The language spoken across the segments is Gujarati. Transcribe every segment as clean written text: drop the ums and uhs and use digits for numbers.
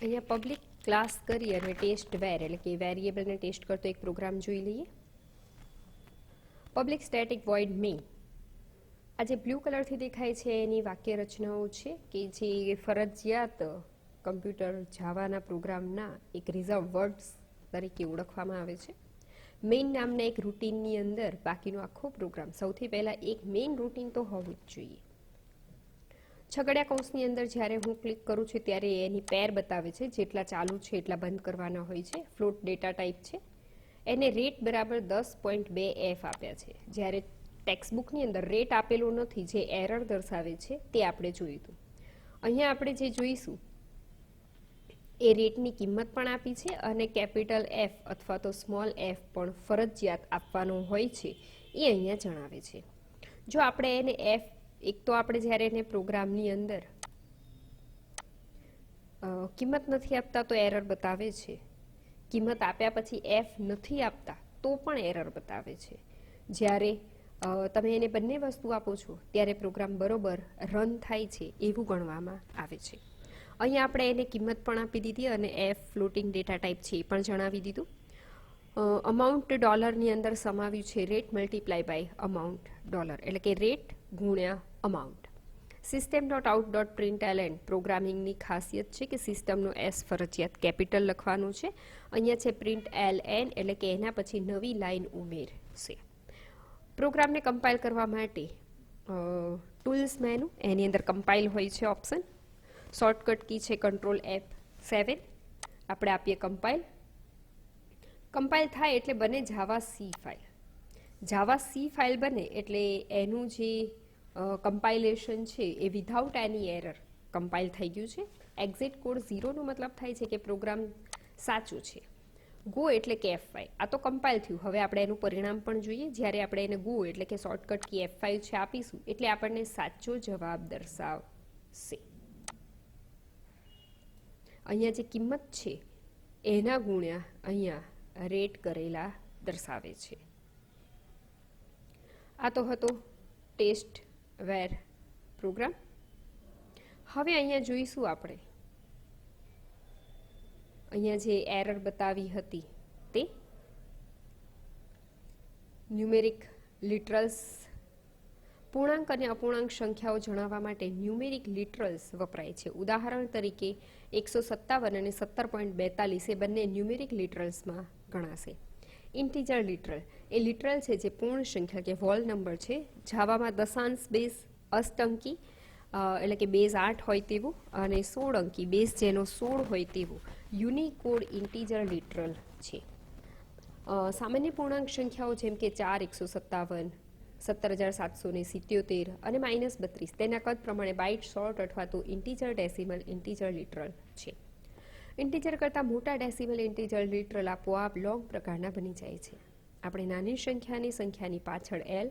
અહીંયા પબ્લિક ક્લાસ કરી અને ટેસ્ટ વેર એટલે કે વેરિયેબલને ટેસ્ટ કરતો એક પ્રોગ્રામ જોઈ લઈએ. Public static void main. આ જે બ્લુ કલરથી દેખાય છે એની વાક્ય રચનાઓ છે કે જે ફરજિયાત કમ્પ્યુટર જાવાના પ્રોગ્રામના એક રિઝર્વ વર્ડ્સ તરીકે ઓળખવામાં આવે છે. મેઇન નામના એક રૂટીનની અંદર બાકીનો આખો પ્રોગ્રામ, સૌથી પહેલાં એક મેઇન રૂટીન તો હોવું જ જોઈએ. છગડિયા કૌંસની અંદર જ્યારે હું ક્લિક કરું છું ત્યારે એની પેર બતાવે છે, જેટલા ચાલુ છે એટલા બંધ કરવાના હોય છે. ફ્લોટ ડેટા ટાઈપ છે, એને રેટ બરાબર 10.2f આપ્યા છે. જ્યારે ટેક્સ્ટબુકની અંદર રેટ આપેલો નથી, જે એરર દર્શાવે છે તે આપણે જોયું હતું. અહીંયા આપણે જે જોઈશું એ રેટની કિંમત પણ આપી છે અને કેપિટલ એફ અથવા તો સ્મોલ એફ પણ ફરજિયાત આપવાનો હોય છે એ અહીંયા જણાવે છે. જો આપણે એને એફ, એક તો આપણે જ્યારે એને પ્રોગ્રામની અંદર કિંમત નથી આપતા તો એરર બતાવે છે. કિંમત આપ્યા પછી એફ નથી આપતા તો પણ એરર બતાવે છે. જ્યારે તમે એને બંને વસ્તુ આપો છો ત્યારે પ્રોગ્રામ બરોબર રન થાય છે એવું ગણવામાં આવે છે. અહીંયા આપણે એને કિંમત પણ આપી દીધી અને એફ ફ્લોટિંગ ડેટા ટાઈપ છે એ પણ જણાવી દીધું. અમાઉન્ટ ડોલરની અંદર સમાવ્યું છે rate multiply by amount dollar, એટલે કે રેટ ગુણ્યા અમાઉન્ટ. system.out.println પ્રોગ્રામિંગની ખાસિયત છે કે સિસ્ટમનો એસ ફરજિયાત કેપિટલ લખવાનો છે. અહીંયા છે પ્રિન્ટ ln, એટલે કે એના પછી નવી લાઈન ઉમેરશે. પ્રોગ્રામને કમ્પાઇલ કરવા માટે ટૂલ્સ મેનુ, એની અંદર કમ્પાઇલ હોય છે ઓપ્શન. શોર્ટકટ કી છે કંટ્રોલ F7. આપણે આપીએ કમ્પાઇલ. કમ્પાઇલ થાય એટલે બને જાવા સી ફાઇલ. જાવા સી ફાઇલ બને એટલે એનું જે કમ્પાઇલેશન છે એ વિધાઉટ એની એરર કમ્પાઇલ થઈ ગયું છે. એક્ઝિટ કોડ 0નો મતલબ થાય છે કે પ્રોગ્રામ સાચો છે. ગો એટલે કે F5. આ તો કમ્પાઇલ થયું. હવે આપણે એનું પરિણામ પણ જોઈએ. જ્યારે આપણે એને ગો એટલે કે શોર્ટકટ કી F5 છે આપીશું એટલે આપણને સાચો જવાબ દર્શાવશે. અહીંયા જે કિંમત છે એના ગુણ્યા અહીંયા રેટ કરેલા દર્શાવે છે. આ તો હતો ટેસ્ટ વેર પ્રોગ્રામ. હવે અહીંયા જોઈશું આપણે અહીંયા જે એરર બતાવી હતી તે ન્યુમેરિક લિટરલ્સ. પૂર્ણાંક અને અપૂર્ણાંક સંખ્યાઓ જણાવવા માટે ન્યુમેરિક લિટરલ્સ વપરાય છે. ઉદાહરણ તરીકે 157 અને 17.42 એ બંને ન્યુમેરિક લિટરલ્સમાં ગણાશે. ઇન્ટીજર લિટરલ એ લિટરલ છે જે પૂર્ણ સંખ્યા કે હોલ નંબર છે. જાવામાં દશાંશ બેઝ અષ્ટંકી એટલે કે બેઝ 8 હોય તેવું અને 16 અંકી બેઝ જેનો 16 હોય તેવું યુનિકોડ ઇન્ટીજર લિટરલ છે. સામાન્ય પૂર્ણાંક સંખ્યાઓ જેમ કે 4, 157, 17,777 અને -32 તેના કદ પ્રમાણે બાઇટ, શોર્ટ અથવા તો ઇન્ટીજર ડેસિમલ ઇન્ટીજર લિટરલ છે. ઇન્ટીજર કરતાં મોટા ડેસિમલ ઇન્ટીજર લિટરલ આપોઆપ લોંગ પ્રકારના બની જાય છે. આપણે નાની સંખ્યાની પાછળ L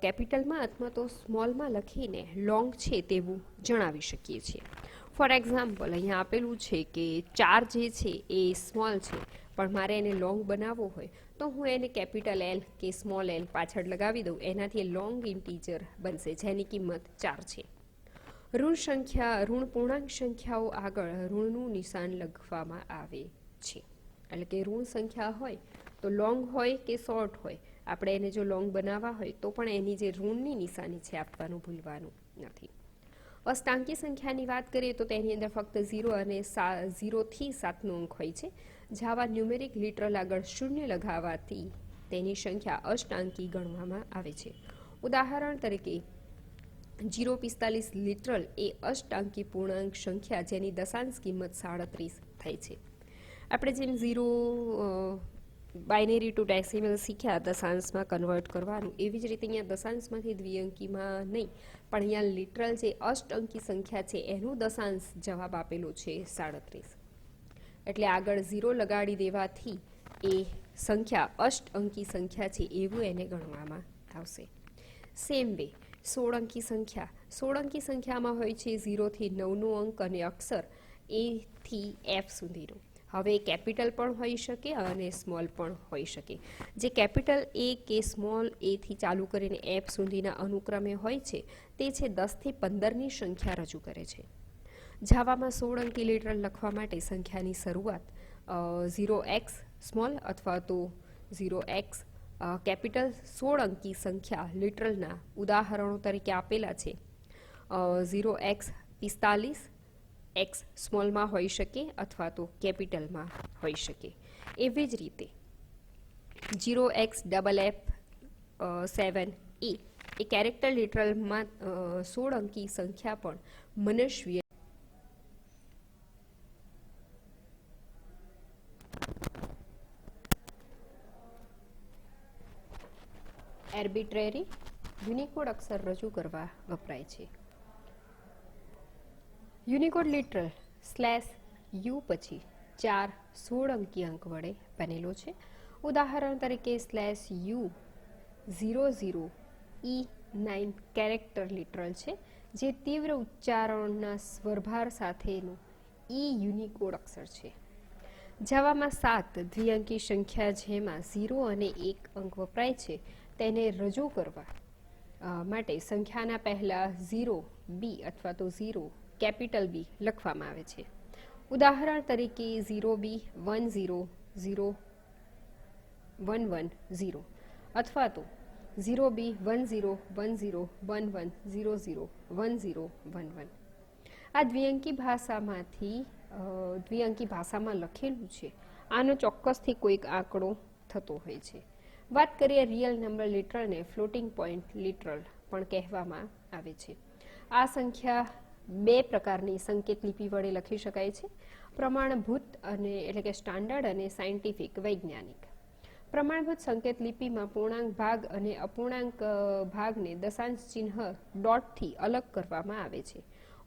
કેપિટલમાં અથવા તો સ્મોલમાં લખીને લોંગ છે તેવું જણાવી શકીએ છીએ. ફોર એક્ઝામ્પલ અહીંયા આપેલું છે કે 4 જે છે એ સ્મોલ છે, પણ મારે એને લોંગ બનાવવો હોય તો હું એને કેપિટલ L કે સ્મોલ l પાછળ લગાવી દઉં. એનાથી લોંગ ઇન્ટીજર બનશે જેની કિંમત 4 છે. ઋણ પૂર્ણાંક સંખ્યાઓ આગળ ઋણનું નિશાન લખવામાં આવે છે. એટલે કે ઋણ સંખ્યા હોય તો લોંગ હોય કે શોર્ટ હોય, આપણે એને જો લોંગ બનાવવા હોય તો પણ એની જે ઋણની નિશાની છે આપવાનું ભૂલવાનું નથી. અષ્ટાંકી સંખ્યાની વાત કરીએ તો તેની અંદર ફક્ત 0 અને 0 થી 7નો અંક હોય છે. જાવા ન્યુમેરિક લિટરલ આગળ 0 લગાવવાથી તેની સંખ્યા અષ્ટાંકી ગણવામાં આવે છે. ઉદાહરણ તરીકે 0.45 લિટરલ એ અષ્ટાંકી પૂર્ણાંક સંખ્યા જેની દશાંશ કિંમત 37 થાય છે. આપણે જેમ 0 બાઇનરી ટુ ડેસિમલ શીખ્યા દશાંશમાં કન્વર્ટ કરવાનું, એવી જ રીતે અહીંયા દશાંશમાંથી દ્વિઅંકીમાં નહીં પણ અહીંયા લિટરલ જે અષ્ટઅંકી સંખ્યા છે એનું દશાંશ જવાબ આપેલો છે 37. એટલે આગળ 0 લગાડી દેવાથી એ સંખ્યા અષ્ટઅંકી સંખ્યા છે એવું એને ગણવામાં આવશે. સેમ વે 16 અંકી સંખ્યા. 16 અંકી સંખ્યામાં હોય છે 0 થી 9નો અંક અને અક્ષર A થી F સુધીનો. હવે કેપિટલ પણ હોઈ શકે અને સ્મોલ પણ હોઈ શકે. જે કેપિટલ A કે સ્મોલ a થી ચાલુ કરીને F સુધીના અનુક્રમે હોય છે તે છે 10 થી 15ની સંખ્યા રજૂ કરે છે. જાવામાં 16 અંકી લિટરલ લખવા માટે સંખ્યાની શરૂઆત 0x સ્મોલ અથવા તો 0x કેપિટલ 16 અંકી સંખ્યા લિટરલના ઉદાહરણો તરીકે આપેલા છે 0x 45 x સ્મોલમાં હોઈ શકે અથવા તો કેપિટલમાં હોઈ શકે. એવી જ રીતે 0x FF7 એ કેરેક્ટર લિટરલમાં 16 અંકી સંખ્યા પણ મનસ્વી આર્બિટ્રેરી યુનિકોડ અક્ષર રજૂ કરવા વપરાય છે. યુનિકોડ લિટરલ /u પછી 4 16 અંકી અંક વડે બનેલો છે. ઉદાહરણ તરીકે /u00E9 કેરેક્ટર લિટરલ છે, જે તીવ્ર ઉચ્ચારણના સ્વરભાર સાથેનું યુનિકોડ અક્ષર છે. જાવામાં 7 દ્વિઅંકી સંખ્યા જેમાં 0 અને 1 અંક વપરાય છે તેને રજૂ કરવા માટે સંખ્યાના પહેલા 0 B અથવા તો 0 કેપિટલ B લખવામાં આવે છે. ઉદાહરણ તરીકે 0B 1010110 અથવા તો 0B 101011001011. આ દ્વિઅંકી ભાષામાં લખેલું છે. આનો ચોક્કસથી કોઈક આંકડો થતો હોય છે. વાત કરીએ રિયલ નંબર લિટરલને ફ્લોટિંગ પોઈન્ટ લિટરલ પણ કહેવામાં આવે છે. આ સંખ્યા 2 પ્રકારની સંકેત લિપિ વડે લખી શકાય છે: પ્રમાણભૂત અને એટલે કે સ્ટાન્ડર્ડ અને સાયન્ટિફિક વૈજ્ઞાનિક. પ્રમાણભૂત સંકેત લિપિમાં પૂર્ણાંક ભાગ અને અપૂર્ણાંક ભાગને દશાંશ ચિહ્ન ડોટથી અલગ કરવામાં આવે છે.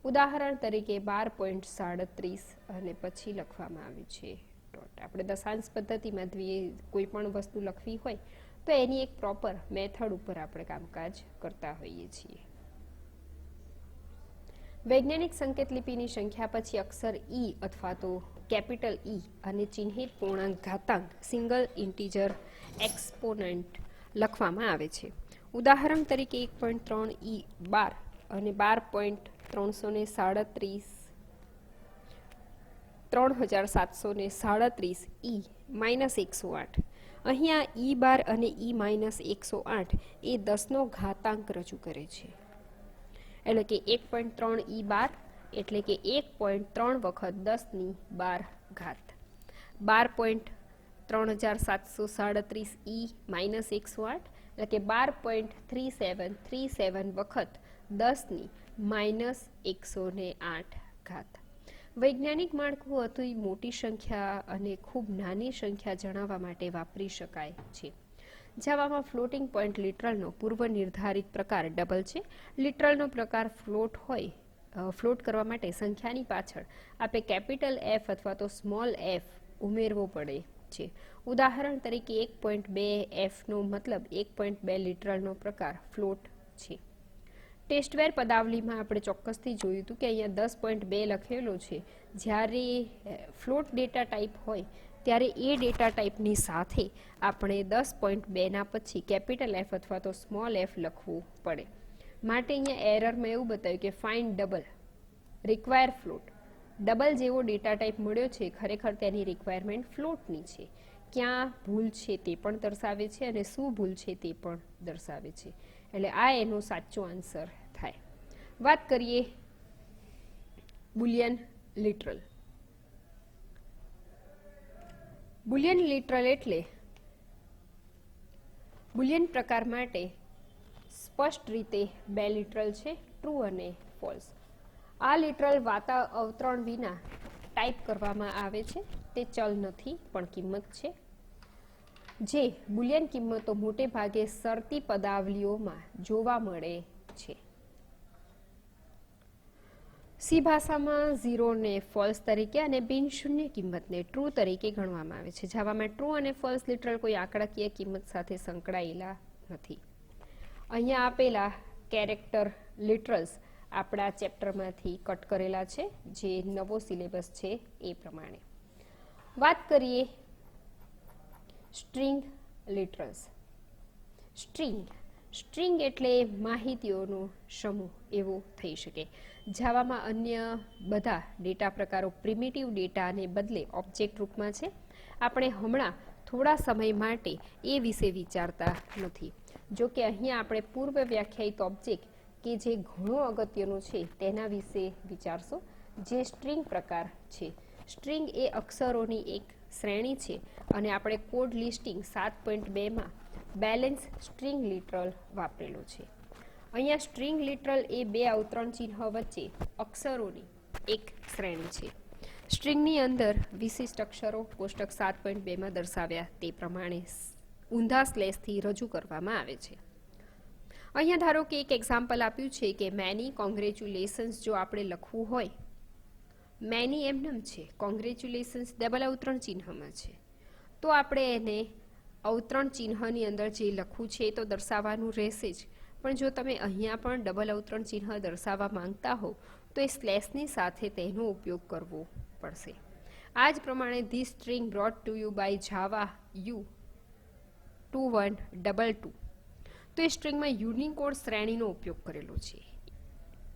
ઉદાહરણ તરીકે 12.37 અને પછી લખવામાં આવ્યું છે ડોટ. આપણે દશાંશ પદ્ધતિમાં કોઈ પણ વસ્તુ લખવી હોય તો એની એક પ્રોપર મેથડ ઉપર આપણે કામકાજ કરતા હોઈએ છીએ. વૈજ્ઞાનિક સંકેત લિપિની સંખ્યા પછી અક્ષર E અથવા તો કેપિટલ E અને ચિહ્નિત પૂર્ણાંક ઘાતાંક સિંગલ ઇન્ટીજર એક્સપોનન્ટ લખવામાં આવે છે. ઉદાહરણ તરીકે 1.3 E 12 અને 12.3737 E -108. અહીંયા E12 અને E -108 એ 10નો ઘાતાંક રજૂ કરે છે. એટલે કે 1.3 E12 એટલે કે 1.3 વખત 10 ની 12 ઘાત. 12.3737 E -108 એટલે કે 12.3737 વખત 10 ની -108 ઘાત. વૈજ્ઞાનિક માળખું અતિ મોટી સંખ્યા અને ખૂબ નાની સંખ્યા જણાવવા માટે વાપરી શકાય છે. જાવામાં ફ્લોટિંગ પોઈન્ટ લિટરલનો પૂર્વ નિર્ધારિત પ્રકાર ડબલ છે. લિટરલનો પ્રકાર ફ્લોટ કરવા માટે સંખ્યાની પાછળ આપણે કેપિટલ F અથવા તો સ્મોલ f ઉમેરવો પડે છે. ઉદાહરણ તરીકે 1.2 F નો મતલબ 1.2 લિટરલનો પ્રકાર ફ્લોટ છે. ટેસ્ટવેર પદાવલીમાં આપણે ચોક્કસથી જોયું હતું કે અહીંયા 10.2 લખેલો છે. જ્યારે ફ્લોટ ડેટા ટાઈપ હોય ત્યારે એ ડેટા ટાઈપની સાથે આપણે 10.2ના પછી કેપિટલ F અથવા તો સ્મોલ f લખવું પડે. માટે અહીંયા એરરમાં એવું બતાવ્યું કે find double require float. Double જેવો ડેટા ટાઈપ મળ્યો છે, ખરેખર તેની રિક્વાયરમેન્ટ ફ્લોટની છે. ક્યાં ભૂલ છે તે પણ દર્શાવે છે અને શું ભૂલ છે તે પણ દર્શાવે છે. એટલે આ એનો સાચો આન્સર થાય. વાત કરીએ બુલિયન લિટરલ. બુલિયન લિટરલ એટલે બુલિયન પ્રકાર માટે સ્પષ્ટ રીતે 2 લિટરલ છે, ટ્રુ અને ફોલ્સ. આ લિટરલ વાતા અવતરણ વિના ટાઈપ કરવામાં આવે છે. તે ચલ નથી પણ કિંમત છે. જે બુલિયન કિંમતો મોટે ભાગે શરતી પદાવલીઓમાં જોવા મળે છે. સી ભાષામાં 0 ને ફોલ્સ તરીકે અને બિનશૂન્ય કિંમતને ટ્રુ તરીકે ગણવામાં આવે છે. જાવામાં ટ્રુ અને ફોલ્સ લિટરલ કોઈ આંકડાકીય કિંમત સાથે સંકળાયેલા નથી. અહીંયા આપેલા કેરેક્ટર લિટરલ્સ આપણા ચેપ્ટરમાંથી કટ કરેલા છે, જે નવો સિલેબસ છે એ પ્રમાણે. વાત કરીએ સ્ટ્રિંગ લિટરલ્સ. સ્ટ્રિંગ સ્ટ્રિંગ એટલે માહિતીઓનો સમૂહ એવો થઈ શકે. જાવામાં અન્ય બધા ડેટા પ્રકારો પ્રિમિટિવ ડેટાને બદલે ઓબ્જેક્ટ રૂપમાં છે. આપણે હમણાં થોડા સમય માટે એ વિશે વિચારતા નથી. જો કે અહીંયા આપણે પૂર્વ વ્યાખ્યાયિત ઓબ્જેક્ટ કે જે ઘણો અગત્યનો છે તેના વિશે વિચારશો, જે સ્ટ્રિંગ પ્રકાર છે. સ્ટ્રિંગ એ અક્ષરોની એક શ્રેણી છે અને આપણે કોડ લિસ્ટિંગ 7.2માં બેલેન્સ સ્ટ્રિંગ લિટરલ વાપરેલો છે. અહીંયા સ્ટ્રિંગ લિટરલ એ બે અવતરણ ચિહ્ન વચ્ચે અક્ષરોની એક શ્રેણી છે. સ્ટ્રિંગની અંદર વિશિષ્ટ અક્ષરો કોષ્ટક 7.2માં દર્શાવ્યા તે પ્રમાણે ઊંધા સ્લેશથી રજૂ કરવામાં આવે છે. અહીંયા ધારો કે એક એક્ઝામ્પલ આપ્યું છે કે મેની કોંગ્રેચ્યુલેશન્સ જો આપણે લખવું હોય, મેની એમનેમ છે, કોંગ્રેચ્યુલેશન્સ ડબલ અવતરણ ચિહ્નમાં છે, તો આપણે એને અવતરણ ચિહ્નની અંદર જે લખવું છે એ તો દર્શાવવાનું રહેશે જ. પણ જો તમે અહીંયા પણ ડબલ અવતરણ ચિહ્ન દર્શાવવા માંગતા હો તો એ સ્લેશની સાથે તેનો ઉપયોગ કરવો પડશે. આ જ પ્રમાણે this string brought to you by Java you 2122, તો એ સ્ટ્રિંગમાં યુનિકોડ શ્રેણીનો ઉપયોગ કરેલો છે.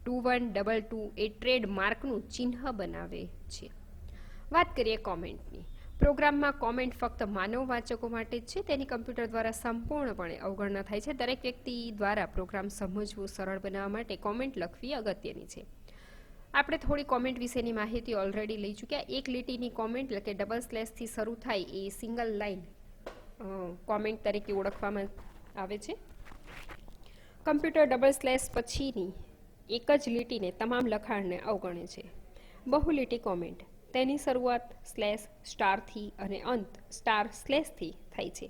2122 એ ટ્રેડમાર્કનું ચિહ્ન બનાવે છે. વાત કરીએ કોમેન્ટની. પ્રોગ્રામમાં કોમેન્ટ ફક્ત માનવ વાચકો માટે જ છે. તેની કમ્પ્યુટર દ્વારા સંપૂર્ણપણે અવગણના થાય છે. દરેક વ્યક્તિ દ્વારા પ્રોગ્રામ સમજવું સરળ બનાવવા માટે કોમેન્ટ લખવી અગત્યની છે. આપણે થોડી કોમેન્ટ વિશેની માહિતી ઓલરેડી લઈ ચૂક્યા. એક લીટીની કોમેન્ટ એટલે કે ડબલ સ્લેશથી શરૂ થાય એ સિંગલ લાઇન કોમેન્ટ તરીકે ઓળખવામાં આવે છે. કમ્પ્યુટર ડબલ સ્લેશ પછીની એક જ લીટીને તમામ લખાણને અવગણે છે. બહુલીટી કોમેન્ટ તેની શરૂઆત સ્લેશ સ્ટારથી અને અંત સ્ટાર સ્લેશથી થાય છે.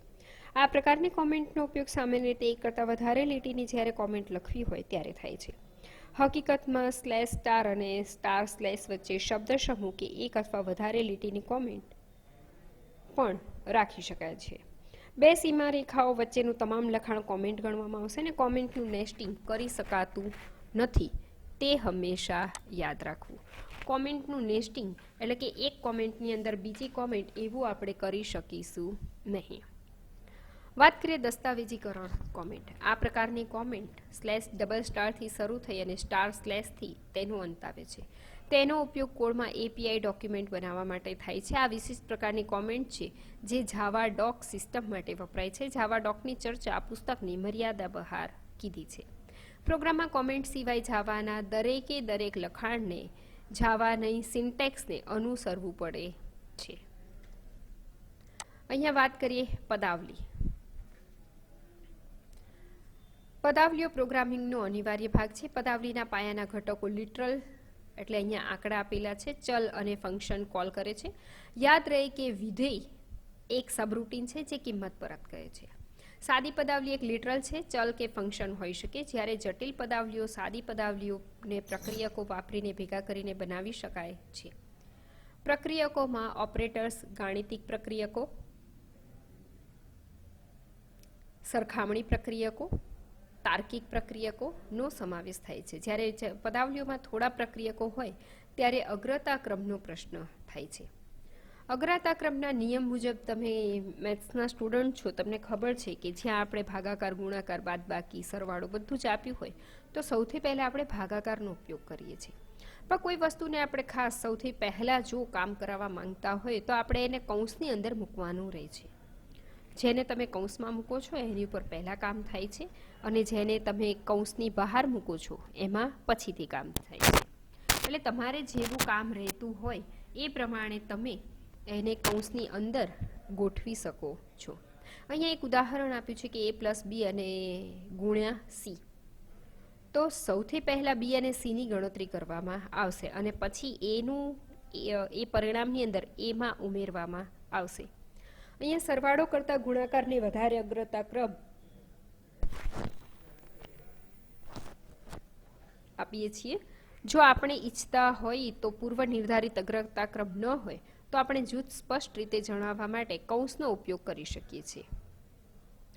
આ પ્રકારની કોમેન્ટનો ઉપયોગ સામાન્ય રીતે એક કરતાં વધારે લીટીની જ્યારે કોમેન્ટ લખવી હોય ત્યારે થાય છે. હકીકતમાં સ્લેશ સ્ટાર અને સ્ટાર સ્લેશ વચ્ચે શબ્દ સમૂહ કે એક અથવા વધારે લીટીની કોમેન્ટ પણ રાખી શકાય છે. બે સીમા રેખાઓ વચ્ચેનું તમામ લખાણ કોમેન્ટ ગણવામાં આવશે અને કોમેન્ટનું નેસ્ટિંગ કરી શકાતું નથી તે હંમેશા યાદ રાખવું. કોમેન્ટનું નેસ્ટિંગ એટલે કે એક કોમેન્ટની અંદર બીજી કોમેન્ટ એવું આપણે કરી શકીશું નહીં. વાત કરીએ દસ્તાવેજીકરણ કોમેન્ટ. આ પ્રકારની કોમેન્ટ સ્લેશ ડબલ સ્ટારથી શરૂ થઈ અને સ્ટાર સ્લેશથી તેનો અંત આવે છે. તેનો ઉપયોગ કોડમાં API ડોક્યુમેન્ટ બનાવવા માટે થાય છે. આ વિશિષ્ટ પ્રકારની કોમેન્ટ છે જે જાવા ડોક સિસ્ટમ માટે વપરાય છે. જાવા ડોકની ચર્ચા આ પુસ્તકની મર્યાદા બહાર કીધી છે. પ્રોગ્રામમાં કોમેન્ટ સિવાય જાવાના દરેકે દરેક લખાણને જાવાની સિન્ટેક્સને અનુસરવું પડે છે. અહીંયા વાત કરીએ પદાવલી. પદાવલીઓ પ્રોગ્રામિંગનો અનિવાર્ય ભાગ છે. પદાવલીના પાયાના ઘટકો લિટરલ એટલે અહીંયા આંકડા આપેલા છે, ચલ અને ફંક્શન કોલ કરે છે. યાદ રહે કે વિધેય એક સબરૂટીન છે જે કિંમત પરત કરે છે. સાદી પદાવલી એક લિટરલ છે, ચલ કે ફંક્શન હોઈ શકે, જ્યારે જટિલ પદાવલીઓ સાદી પદાવલીઓને પ્રક્રિયકો વાપરીને ભેગા કરીને બનાવી શકાય છે. પ્રક્રિયકોમાં ઓપરેટર્સ, ગાણિતિક પ્રક્રિયકો, સરખામણી પ્રક્રિયકો, તાર્કિક પ્રક્રિયકોનો સમાવેશ થાય છે. જ્યારે પદાવલીઓમાં થોડા પ્રક્રિયકો હોય ત્યારે અગ્રતા ક્રમનો પ્રશ્ન થાય છે. અગ્રતા ક્રમના નિયમ મુજબ તમે મેથ્સના સ્ટુડન્ટ છો, તમને ખબર છે કે જ્યાં આપણે ભાગાકાર, ગુણાકાર, બાદબાકી, સરવાળો બધું જ આપ્યું હોય તો સૌથી પહેલાં આપણે ભાગાકારનો ઉપયોગ કરીએ છીએ. પણ કોઈ વસ્તુને આપણે ખાસ સૌથી પહેલાં જો કામ કરાવવા માંગતા હોય તો આપણે એને કૌંસની અંદર મૂકવાનું રહે છે. જેને તમે કૌંસમાં મૂકો છો એની ઉપર પહેલાં કામ થાય છે અને જેને તમે કૌંસની બહાર મૂકો છો એમાં પછીથી કામ થાય છે. એટલે તમારે જેવું કામ રહેતું હોય એ પ્રમાણે તમે એને કૌંસની અંદર ગોઠવી શકો છો. અહીંયા એક ઉદાહરણ આપ્યું છે કે A+B અને ગુણ્યા C. તો સૌથી પહેલાં B અને Cની ગણતરી કરવામાં આવશે અને પછી એ પરિણામની અંદર એમાં ઉમેરવામાં આવશે. અહીંયા સરવાળો કરતાં ગુણાકારને વધારે અગ્રતા ક્રમ આપીએ છીએ. જો આપણે ઈચ્છતા હોય તો પૂર્વ નિર્ધારિત અગ્રતા ક્રમ ન હોય તો આપણે જૂથ સ્પષ્ટ રીતે જણાવવા માટે કૌંસનો ઉપયોગ કરી શકીએ છીએ.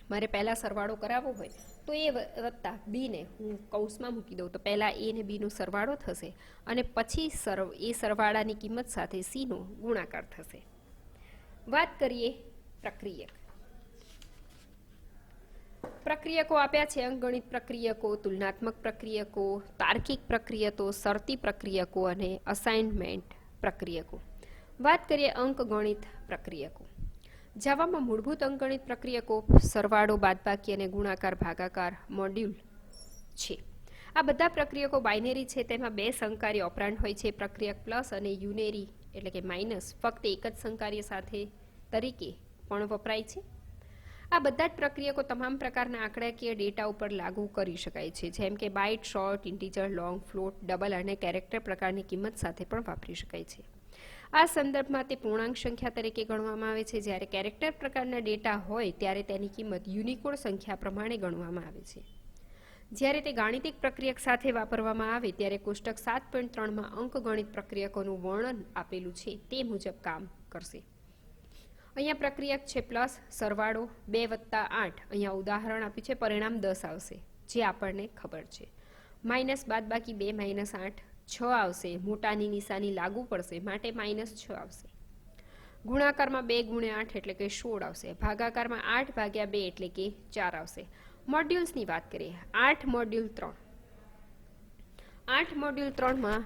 મારે પહેલાં સરવાળો કરાવવો હોય તો એ વત્તા બીને હું કૌંસમાં મૂકી દઉં તો પહેલાં એ ને બીનો સરવાળો થશે અને પછી એ સરવાળાની કિંમત સાથે સીનો ગુણાકાર થશે. વાત કરીએ પ્રક્રિયક. પ્રક્રિયકો આપ્યા છે અંકગણિત પ્રક્રિયકો, તુલનાત્મક પ્રક્રિયકો, તાર્કિક પ્રક્રિયકો, શરતી પ્રક્રિયકો અને અસાઇનમેન્ટ પ્રક્રિયકો. વાત કરીએ અંકગણિત પ્રક્રિયકો. જાવામાં મૂળભૂત અંકગણિત પ્રક્રિયકો સરવાળો, બાદબાકી અને ગુણાકાર, ભાગાકાર મોડ્યુલ છે. આ બધા પ્રક્રિયકો બાઇનરી છે. તેમાં બે સંકારી ઓપરાન્ડ હોય છે, પ્રક્રિયક પ્લસ અને યુનેરી એટલે કે માઇનસ ફક્ત એક જ સંકાર્ય સાથે તરીકે પણ વપરાય છે. આ બધા જ પ્રક્રિયકો તમામ પ્રકારના આંકડાકીય ડેટા ઉપર લાગુ કરી શકાય છે, જેમ કે byte, short, integer, long, float, double અને કેરેક્ટર પ્રકારની કિંમત સાથે પણ વાપરી શકાય છે. આ સંદર્ભમાં તે પૂર્ણાંક સંખ્યા તરીકે ગણવામાં આવે છે. જ્યારે કેરેક્ટર પ્રકારના ડેટા હોય ત્યારે તેની કિંમત યુનિકોડ સંખ્યા પ્રમાણે ગણવામાં આવે છે. જ્યારે તે ગાણિતિક પ્રક્રિયક સાથે વાપરવામાં આવે ત્યારે કોષ્ટક 7.3માં અંકગણિત પ્રક્રિયકોનું વર્ણન આપેલું છે તે મુજબ કામ કરશે. અહીંયા પ્રક્રિયક છે પ્લસ, સરવાળો 2 + 8. અહીંયા ઉદાહરણ આપ્યું છે, પરિણામ 10 આવશે જે આપણને ખબર છે. માઇનસ, બાદબાકી 2 - 8 6 આવશે. મોટાની નિશાની લાગુ પડશે માટે -6 આવશે. ગુણાકારમાં 2 × 8 એટલે કે 16 આવશે. ભાગાકારમાં 8/2 એટલે કે 4 આવશે. મોડ્યુલ્સની વાત કરીએ. 8 મોડ્યુલ 3. 8 મોડ્યુલ 3માં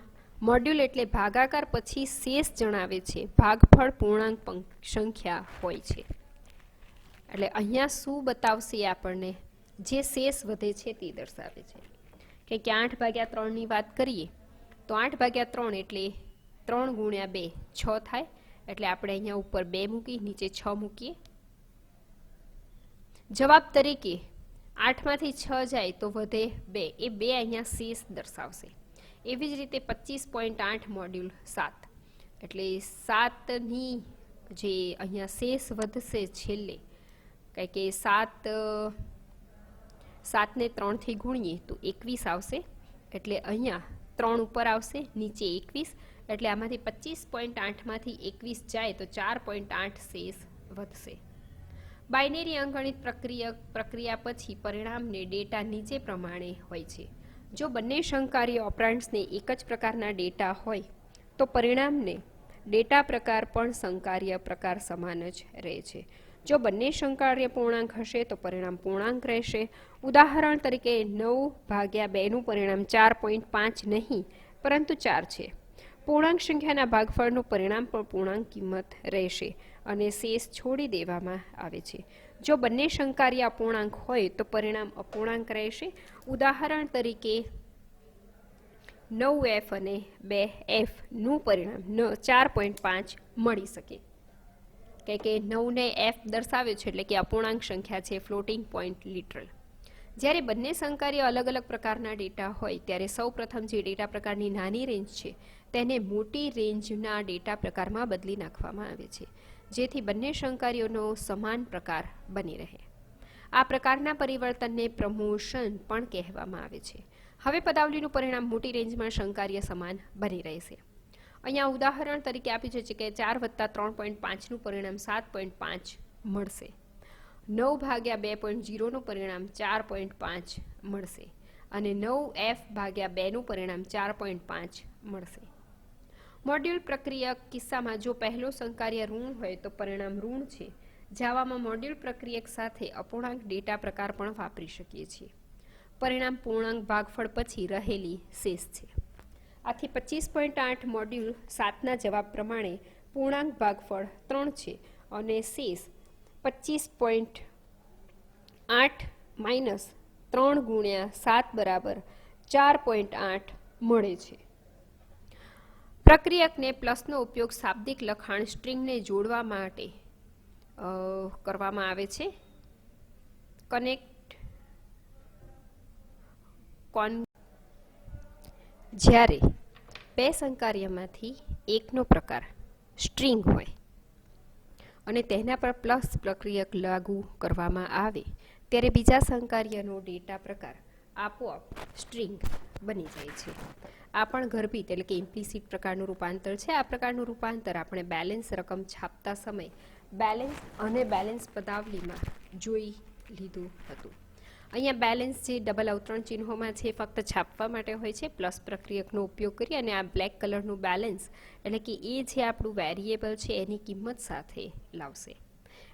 મોડ્યુલ એટલે ભાગાકાર પછી શેષ જણાવે છે. ભાગફળ પૂર્ણાંક સંખ્યા હોય છે. એટલે અહીંયા શું બતાવશે આપણને? જે શેષ વધે છે તે દર્શાવે છે. કે 8/3ની વાત કરીએ તો 8/3 એટલે 3 × 2 6 થાય. એટલે આપણે અહીંયા ઉપર 2 મૂકી, નીચે 6 મૂકીએ. જવાબ તરીકે 8માંથી 6 જાય તો વધે 2. એ 2 અહીંયા શેષ દર્શાવશે. એવી જ રીતે 25.8 મોડ્યુલ 7 એટલે 7ની જે અહીંયા શેષ વધશે છેલ્લે, કારણ કે 7ને 3થી ગુણીએ તો 21 આવશે. એટલે અહીંયા 3 ઉપર આવશે, નીચે 21. એટલે આમાંથી 25.8માંથી 21 જાય તો 4.8 શેષ વધશે. બાઇનરી અંકગણિત પ્રક્રિયા પછી પરિણામને ડેટા નીચે પ્રમાણે હોય છે. જો બંને સંકાર્ય ઓપરાન્ડ્સને એક જ પ્રકારના ડેટા હોય તો પરિણામને ડેટા પ્રકાર પણ સંકાર્ય પ્રકાર સમાન જ રહે છે. જો બંને સંકાર્ય પૂર્ણાંક હશે તો પરિણામ પૂર્ણાંક રહેશે. ઉદાહરણ તરીકે 9/2નું પરિણામ 4.5 નહીં પરંતુ 4 છે. પૂર્ણાંક સંખ્યાના ભાગફળનું પરિણામ પણ પૂર્ણાંક કિંમત રહેશે અને શેષ છોડી દેવામાં આવે છે. જો બંને સંકાર્ય અપૂર્ણાંક હોય તો પરિણામ અપૂર્ણાંક રહેશે. ઉદાહરણ તરીકે 9f અને 2f નું પરિણામ 4.5 મળી શકે. કે 9ને f દર્શાવે છે એટલે કે અપૂર્ણાંક સંખ્યા છે, ફ્લોટિંગ પોઈન્ટ લિટરલ. જ્યારે બંને સંકાર્ય અલગ અલગ પ્રકારના ડેટા હોય ત્યારે સૌપ્રથમ જે ડેટા પ્રકારની નાની રેન્જ છે તેને મોટી રેન્જના ડેટા પ્રકારમાં બદલી નાખવામાં આવે છે, જેથી બંને સંકાર્યોનો સમાન પ્રકાર બની રહે. આ પ્રકારના પરિવર્તનને પ્રમોશન પણ કહેવામાં આવે છે. હવે પદાવલીનું પરિણામ મોટી રેન્જમાં સંકાર્ય સમાન બની રહેશે. અહીંયા ઉદાહરણ તરીકે આપ્યું છે કે 4 + 3.5નું પરિણામ 7.5 મળશે. 9/2.0નું પરિણામ 4.5 મળશે અને 9f/2નું પરિણામ 4.5 મળશે. મોડ્યુલ પ્રક્રિયક કિસ્સામાં જો પહેલો સંકાર્ય ઋણ હોય તો પરિણામ ઋણ છે. જાવામાં મોડ્યુલ પ્રક્રિયક સાથે અપૂર્ણાંક ડેટા પ્રકાર પણ વાપરી શકીએ છીએ. પરિણામ પૂર્ણાંક ભાગફળ પછી રહેલી શેષ છે. આથી 25.8 મોડ્યુલ 7ના જવાબ પ્રમાણે પૂર્ણાંક ભાગફળ 3 છે અને શેષ 25.8 - 3 × 7 = 4.8 મળે છે. પ્રક્રિયકને પ્લસનો ઉપયોગ શાબ્દિક લખાણ સ્ટ્રિંગને જોડવા માટે કરવામાં આવે છે. જ્યારે બે સંકાર્યમાંથી એકનો પ્રકાર સ્ટ્રિંગ હોય અને તેના પર પ્લસ પ્રક્રિયક લાગુ કરવામાં આવે ત્યારે બીજા સંકાર્યનો ડેટા પ્રકાર આપોઆપ સ્ટ્રિંગ બની જાય છે. આ પણ ગર્ભિત એટલે કે ઇમ્પ્લિસિટ પ્રકારનું રૂપાંતર છે. આ પ્રકારનું રૂપાંતર આપણે બેલેન્સ રકમ છાપતા સમય બેલેન્સ અને બેલેન્સ પદાવલીમાં જોઈ લીધું હતું. અહીંયા બેલેન્સ જે ડબલ અવતરણ ચિહ્નોમાં છે ફક્ત છાપવા માટે હોય છે. પ્લસ પ્રક્રિયકનો ઉપયોગ કરી અને આ બ્લેક કલરનું બેલેન્સ એટલે કે એ જે આપણું વેરિયેબલ છે એની કિંમત સાથે લાવશે.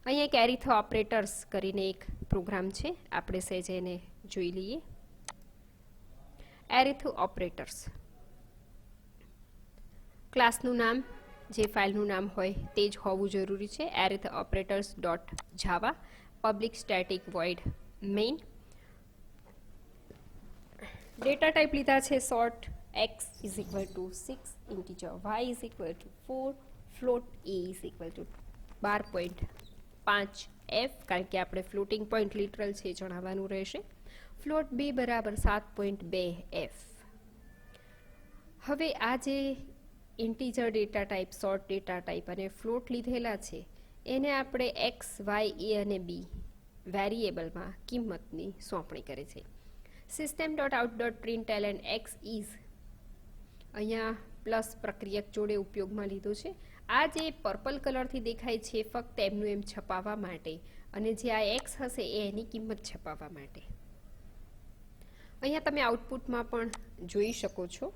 અહીંયા એક એરિથો ઓપરેટર્સ કરીને એક પ્રોગ્રામ છે, આપણે સહેજ એને જોઈ લઈએ. એરિથો ઓપરેટર્સ ક્લાસનું નામ જે ફાઇલનું નામ હોય તે જ હોવું જરૂરી છે. Arith operators dot Java, public static void main. Data type લીધા છે short, x is equal to 6, integer y is equal to 4, float a is equal to 12.5f, કારણ કે આપણે ફ્લોટિંગ પોઈન્ટ લિટરલ છે જણાવવાનું રહેશે. ફ્લોટ b બરાબર 7.2f. હવે આ જે integer data type, sort data type અને ફ્લોટ લીધેલા છે એને આપણે x, y, a અને b વેરિયેબલમાં કિંમતની સોંપણી કરે છે. system.out.println x is અહીંયા પ્લસ પ્રક્રિયક જોડે ઉપયોગમાં લીધો છે. આ જે પર્પલ કલરથી દેખાય છે ફક્ત એમનું એમ છપાવવા માટે, અને જે આ x હશે એ એની કિંમત છપાવવા માટે. અહીંયા તમે આઉટપુટમાં પણ જોઈ શકો છો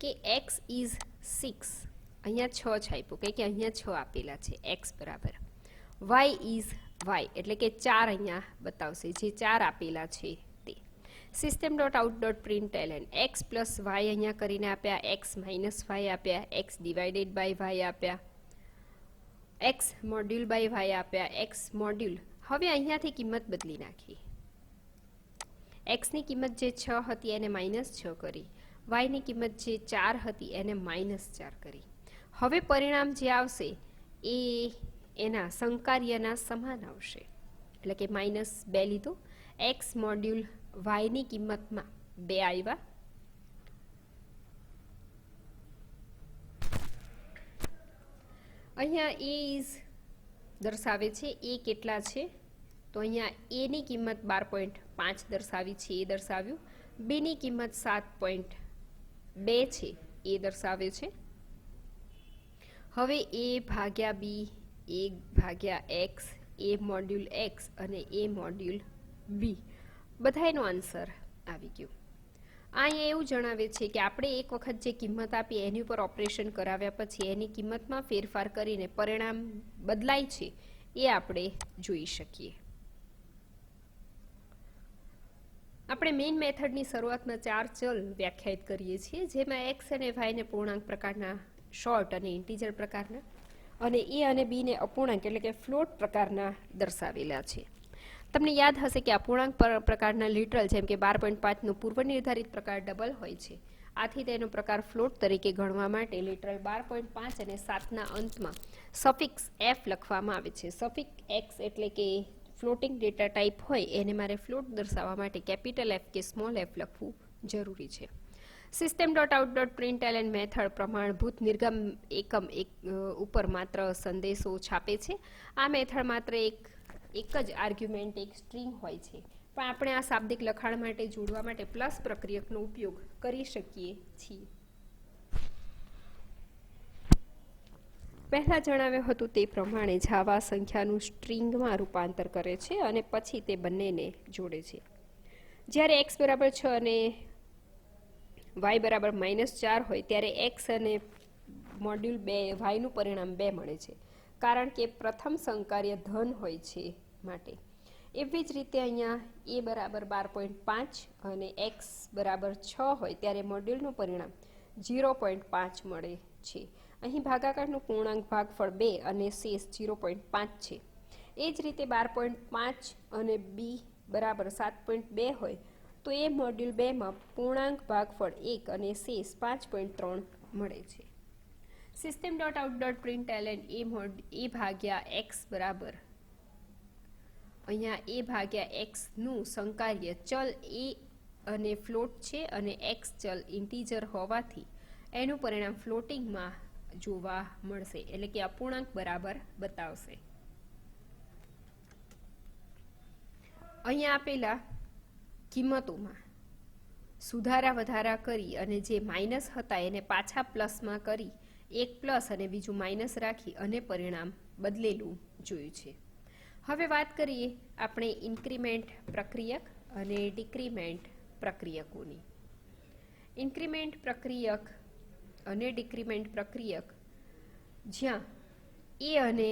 કે x is 6, અહીંયા 6 છાપ્યું કે અહીંયા 6 આપેલા છે x બરાબર. y is y એટલે કે 4 અહીંયા બતાવશે, જે 4 આપેલા છે તે. system.out.println x પ્લસ y અહીંયા કરીને આપ્યા, x માઇનસ y આપ્યા, x ડિવાઇડેડ બાય y આપ્યા, x મોડ્યુલ બાય y આપ્યા, x મોડ્યુલ. હવે અહીંયાથી કિંમત બદલી નાખી. x ની કિંમત જે 6 હતી એને -6 કરી, y ની કિંમત જે 4 હતી એને -4 કરી. હવે પરિણામ જે આવશે એ એના સંકાર્યના સમાન આવશે, એટલે કે -2 લીધો. x મોડ્યુલ y ની કિંમતમાં 2 આવ્યા. અહીંયા a ઇઝ દર્શાવે છે a કેટલા છે, તો અહીંયા a ની કિંમત 12.5 દર્શાવી છે, એ દર્શાવ્યું. b ની કિંમત 7.2 છે, એ દર્શાવે છે. હવે a ભાગ્યા b, a ભાગ્યા x, a મોડ્યુલ x અને a મોડ્યુલ b બધાનો આન્સર આવી ગયો. અહીંયા એવું જણાવે છે કે આપણે એક વખત જે કિંમત આપી એની ઉપર ઓપરેશન કરાવ્યા પછી એની કિંમતમાં ફેરફાર કરીને પરિણામ બદલાય છે એ આપણે જોઈ શકીએ. આપણે મેઇન મેથડની શરૂઆતમાં 4 ચલ વ્યાખ્યાયિત કરીએ છીએ, જેમાં x અને y ને પૂર્ણાંક પ્રકારના, શોર્ટ અને ઇન્ટીજર પ્રકારના, અને a અને b ને અપૂર્ણાંક એટલે કે ફ્લોટ પ્રકારના દર્શાવેલા છે. તમને યાદ હશે કે અપૂર્ણાંક પ્રકારના લિટરલ જેમ કે 12.5 નો પૂર્વ નિર્ધારિત પ્રકાર ડબલ હોય છે, આથી તેનો પ્રકાર ફ્લોટ તરીકે ગણવા માટે લિટરલ 12.5 અને 7 ના અંતમાં સફિક્સ f લખવામાં આવે છે. સફિક્સ x એટલે કે ફ્લોટિંગ ડેટા ટાઈપ હોય એને મારે ફ્લોટ દર્શાવવા માટે કેપિટલ F કે સ્મોલ f લખવું જરૂરી છે. system.out.println મેથડ પ્રમાણભૂત નિર્ગમ એકમ ઉપર માત્ર સંદેશો છાપે છે. આ મેથડ માત્ર એક જ આર્ગ્યુમેન્ટ, એક સ્ટ્રિંગ હોય છે, પણ આપણે આ શાબ્દિક લખાણ માટે જોડવા માટે પ્લસ પ્રક્રિયકનો ઉપયોગ કરી શકીએ છીએ. પહેલા જણાવ્યું હતું તે પ્રમાણે જાવા સંખ્યાનું સ્ટ્રિંગમાં રૂપાંતર કરે છે અને પછી તે બંનેને જોડે છે. જ્યારે x બરાબર 6 અને y બરાબર -4 હોય ત્યારે x અને મોડ્યુલ 2 y નું પરિણામ 2 મળે છે, કારણ કે પ્રથમ સંકાર્ય ધન હોય છે માટે. એવી જ રીતે અહીંયા a બરાબર 12.5 અને x બરાબર 6 હોય ત્યારે મોડ્યુલનું પરિણામ 0.5 મળે છે. અહીં ભાગાકારનું પૂર્ણાંક ભાગફળ 2 અને શેષ 0.5 છે. એ જ રીતે 12.5 અને b બરાબર 7.2 હોય તો એ મોડ્યુલ 2માં પૂર્ણાંક ભાગફળ 1 અને શેષ 5.3 મળે છે. system.out.println a ભાગ્યા x બરાબર અહીંયા a ભાગ્યા x નું સંકાર્ય ચલ a અને ફ્લોટ છે અને x ચલ ઇન્ટીજર હોવાથી એનું પરિણામ ફ્લોટિંગમાં જોવા મળશે, એટલે કે અપૂર્ણાંક બરાબર બતાવશે. અહીંયા આપેલા કિંમતોમાં સુધારા વધારા કરી અને જે માઇનસ હતા એને પાછા પ્લસમાં કરી, એક પ્લસ અને બીજું માઇનસ રાખી અને પરિણામ બદલેલું જોયું છે. હવે વાત કરીએ આપણે ઇન્ક્રીમેન્ટ પ્રક્રિયક અને ડિક્રીમેન્ટ પ્રક્રિયકોની. ઇન્ક્રીમેન્ટ પ્રક્રિયક અને ડિક્રીમેન્ટ પ્રક્રિયક જ્યાં એ અને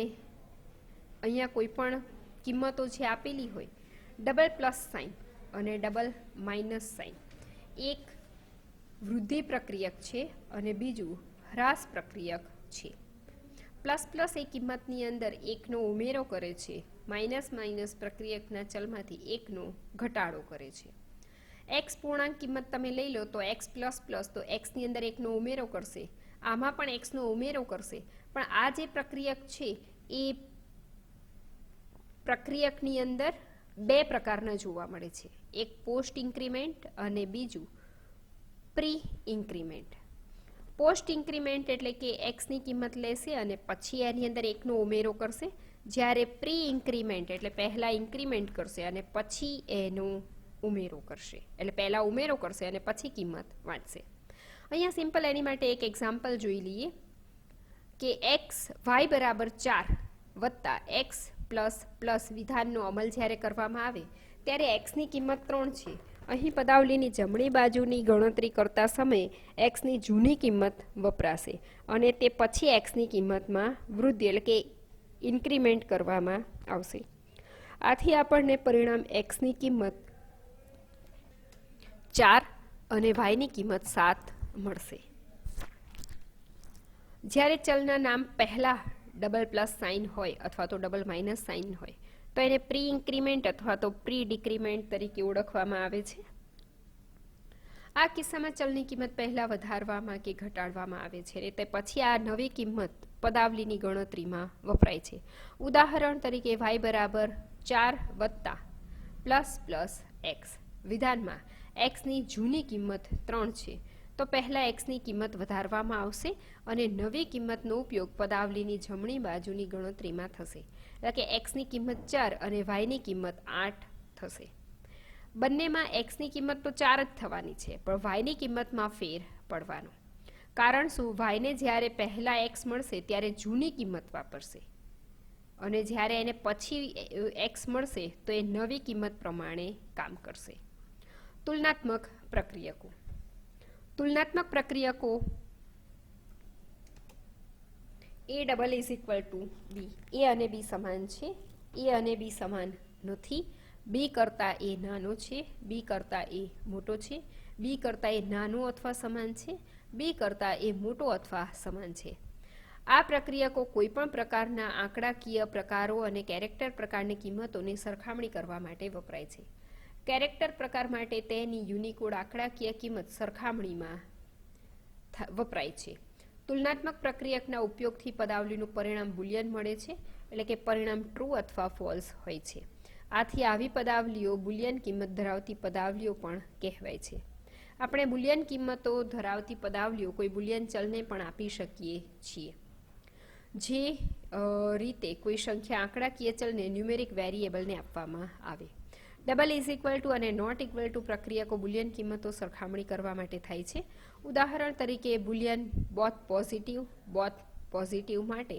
અહીંયા કોઈ પણ કિંમતો જે આપેલી હોય, ડબલ પ્લસ સાઇન અને ડબલ માઇનસ સાઇન, એક વૃદ્ધિ પ્રક્રિયક છે અને બીજું હ્રાસ પ્રક્રિયક છે. પ્લસ પ્લસ એ કિંમતની અંદર એકનો ઉમેરો કરે છે, માઇનસ માઇનસ પ્રક્રિયકના ચલમાંથી એકનો ઘટાડો કરે છે. એક્સ પૂર્ણાંક કિંમત તમે લઈ લો તો એક્સ પ્લસ પ્લસ, તો એક્સની અંદર એકનો ઉમેરો કરશે, આમાં પણ એક્સનો ઉમેરો કરશે. પણ આ જે પ્રક્રિયક છે એ પ્રક્રિયકની અંદર બે પ્રકારના જોવા મળે છે, એક પોસ્ટ ઇન્ક્રીમેન્ટ અને બીજું પ્રી ઇન્ક્રીમેન્ટ. પોસ્ટ ઇન્ક્રીમેન્ટ એટલે કે એક્સની કિંમત લેશે અને પછી એની અંદર એકનો ઉમેરો કરશે, જ્યારે પ્રી ઇન્ક્રીમેન્ટ એટલે પહેલાં ઇન્ક્રીમેન્ટ કરશે અને પછી એનો ઉમેરો કરશે, એટલે પહેલાં ઉમેરો કરશે અને પછી કિંમત વાંચશે. અહીંયા સિમ્પલ એની માટે એક એક્ઝામ્પલ જોઈ લઈએ કે એક્સ વાય બરાબર 4 વત્તા એક્સ પ્લસ પ્લસ વિધાનનો અમલ જ્યારે કરવામાં આવે ત્યારે એક્સની કિંમત 3 છે. અહીં પદાવલીની જમણી બાજુની ગણતરી કરતા સમયે એક્સની જૂની કિંમત વપરાશે અને તે પછી એક્સની કિંમતમાં વૃદ્ધિ એટલે કે ઇન્ક્રીમેન્ટ કરવામાં આવશે. આથી આપણને પરિણામ એક્સની કિંમત 4 અને વાયની કિંમત 7 મળશે. જ્યારે ચલના નામ પહેલા ડબલ પ્લસ સાઇન હોય અથવા તો ડબલ માઇનસ સાઇન હોય તો એને પ્રી ઇન્ક્રીમેન્ટ અથવા તો પ્રી ડિક્રીમેન્ટ તરીકે ઓળખવામાં આવે છે. આ કિસ્સામાં ચલની કિંમત પહેલા વધારવામાં કે ઘટાડવામાં આવે છે અને તે પછી આ નવી કિંમત પદાવલીની ગણતરીમાં વપરાય છે. ઉદાહરણ તરીકે વાય બરાબર 4 વત્તા પ્લસ પ્લસ એક્સ વિધાનમાં એક્સની જૂની કિંમત 3 છે, તો પહેલાં એક્સની કિંમત વધારવામાં આવશે અને નવી કિંમતનો ઉપયોગ પદાવલીની જમણી બાજુની ગણતરીમાં થશે, એટલે કે એક્સની કિંમત 4 અને વાયની કિંમત 8 થશે. બંનેમાં એક્સની કિંમત તો 4 જ થવાની છે, પણ વાયની કિંમતમાં ફેર પડવાનો. કારણ શું? વાયને જ્યારે પહેલાં એક્સ મળશે ત્યારે જૂની કિંમત વાપરશે અને જ્યારે એને પછી એક્સ મળશે તો એ નવી કિંમત પ્રમાણે કામ કરશે. તુલનાત્મક પ્રક્રિયકો. તુલનાત્મક પ્રક્રિયકો એ ડબલ ઇઝ ઇક્વલ ટુ બી. એ અને બી સમાન છે, એ અને બી સમાન નથી. બી કરતાં એ નાનો છે, બી કરતાં એ મોટો છે, બી કરતાં એ નાનો અથવા સમાન છે, બી કરતાં એ મોટો અથવા સમાન છે. આ પ્રક્રિયકો કોઈપણ પ્રકારના આંકડાકીય પ્રકારો અને કેરેક્ટર પ્રકારની કિંમતોની સરખામણી કરવા માટે વપરાય છે. કેરેક્ટર પ્રકાર માટે તેની યુનિકોડ આંકડાકીય કિંમત સરખામણીમાં વપરાય છે. તુલનાત્મક પ્રક્રિયકના ઉપયોગથી પદાવલીનું પરિણામ બુલિયન મળે છે, એટલે કે પરિણામ ટ્રુ અથવા ફોલ્સ હોય છે. આથી આવી પદાવલીઓ બુલિયન કિંમત ધરાવતી પદાવલીઓ પણ કહેવાય છે. આપણે બુલિયન કિંમતો ધરાવતી પદાવલીઓ કોઈ બુલિયન ચલને પણ આપી શકીએ છીએ. જે રીતે કોઈ સંખ્યા આંકડાકીય ચલને ન્યુમેરિક વેરિયેબલને આપવામાં આવે. ડબલ ઇઝ ઇક્વલ ટુ અને નોટ ઇક્વલ ટુ પ્રક્રિયકો બુલિયન કિંમતો સરખામણી કરવા માટે થાય છે. ઉદાહરણ તરીકે બુલિયન બોથ પોઝિટિવ માટે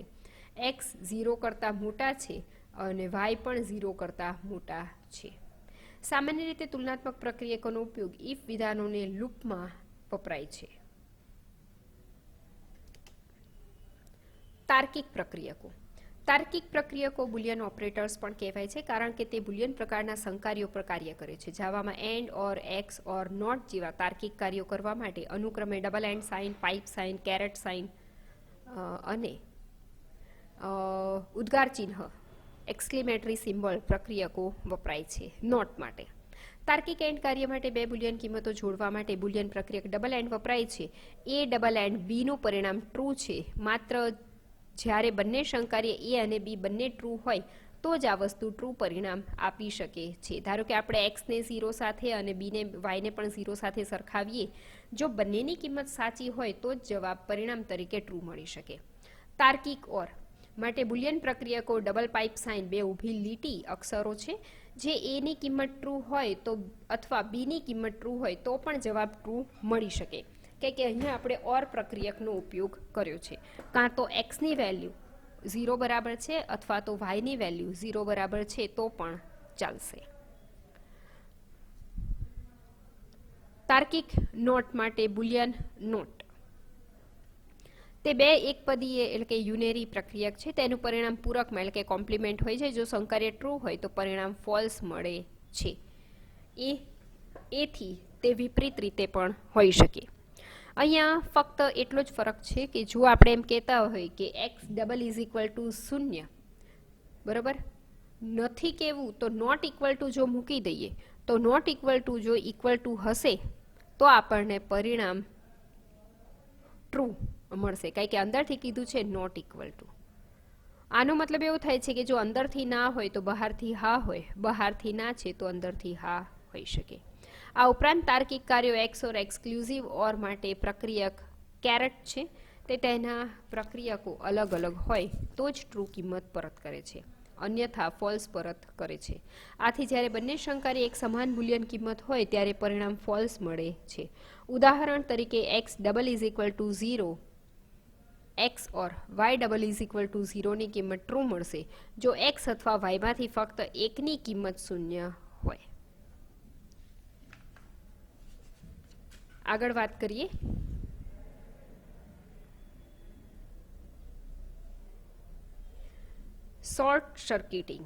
એક્સ 0 કરતાં મોટા છે અને વાય પણ 0 કરતાં મોટા છે. સામાન્ય રીતે તુલનાત્મક પ્રક્રિયકોનો ઉપયોગ ઇફ વિધાનોને લૂપમાં વપરાય છે. તાર્કિક પ્રક્રિયકો. તાર્કિક પ્રક્રિયકો બુલિયન ઓપરેટર્સ પણ કહેવાય છે, કારણ કે તે બુલિયન પ્રકારના સંકાર્યો પર કાર્ય કરે છે. જાવામાં and or X or not જેવા તાર્કિક કાર્યો કરવા માટે અનુક્રમે double and sign, pipe sign, caret sign અને ઉદ્ગાર ચિહ્ન એક્સક્લેમેટરી સિમ્બોલ પ્રક્રિયકો વપરાય છે. નોટ માટે તાર્કિક એન્ડ કાર્ય માટે બે બુલિયન કિંમતો જોડવા માટે બુલિયન પ્રક્રિયક ડબલ એન્ડ વપરાય છે. એ ડબલ એન્ડ બીનું પરિણામ ટ્રુ છે માત્ર જ્યારે બંને સંકાર્ય એ અને બી બંને ટ્રુ હોય તો જ આ વસ્તુ ટ્રુ પરિણામ આપી શકે છે. ધારો કે આપણે એક્સને 0 સાથે અને બીને વાયને પણ 0 સાથે સરખાવીએ, જો બંનેની કિંમત સાચી હોય તો જ જવાબ પરિણામ તરીકે ટ્રુ મળી શકે. તાર્કિક ઓર માટે બુલિયન પ્રક્રિયકો ડબલ પાઇપ સાઇન બે ઊભી લીટી અક્ષરો છે. જે એની કિંમત ટ્રુ હોય તો અથવા બીની કિંમત ટ્રુ હોય તો પણ જવાબ ટ્રુ મળી શકે, કે અહીંયા આપણે ઓર પ્રક્રિયકનો ઉપયોગ કર્યો છે. કાં તો એક્સની વેલ્યુ 0 બરાબર છે અથવા તો વાયની વેલ્યુ 0 બરાબર છે તો પણ ચાલશે. તાર્કિક નોટ માટે બુલિયન નોટ તે બે એકપદીય એટલે કે યુનેરી પ્રક્રિયક છે તેનું પરિણામ પૂરકમાં એટલે કે કોમ્પ્લિમેન્ટ હોય છે. જો સંકર્ય ટ્રુ હોય તો પરિણામ ફોલ્સ મળે છે. એથી તે વિપરીત રીતે પણ હોઈ શકે. અહીંયા ફક્ત એટલો જ ફરક છે કે જો આપણે એમ કહેતા હોય કે x double is equal two 0, બરાબર, નથી કહેવું તો નોટ ઇક્વલ ટુ જો મૂકી દઈએ તો નોટ ઇક્વલ ટુ જો ઇક્વલ ટુ હશે તો આપણને પરિણામ ટ્રુ મળશે, કારણ કે અંદરથી કીધું છે નોટ ઇક્વલ ટુ. આનો મતલબ એવો થાય છે કે જો અંદરથી ના હોય તો બહારથી હા હોય, બહારથી ના છે તો અંદરથી હા હોઈ શકે. આ ઉપરાંત તાર્કિક કાર્યો એક્સ ઓર એક્સક્લુઝિવ ઓર માટે પ્રક્રિયક કેરેટ છે તે તેના પ્રક્રિયકો અલગ અલગ હોય તો જ ટ્રુ કિંમત પરત કરે છે, અન્યથા ફોલ્સ પરત કરે છે. આથી જ્યારે બંને શંકારી એક સમાન બુલિયન કિંમત હોય ત્યારે પરિણામ ફોલ્સ મળે છે. ઉદાહરણ તરીકે x double is equal two 0 x or y double is equal two 0 ની કિંમત ટ્રુ મળશે જો x અથવા y માંથી ફક્ત એકની કિંમત 0 હોય. આગળ વાત કરીએ શોર્ટ સર્કિટિંગ.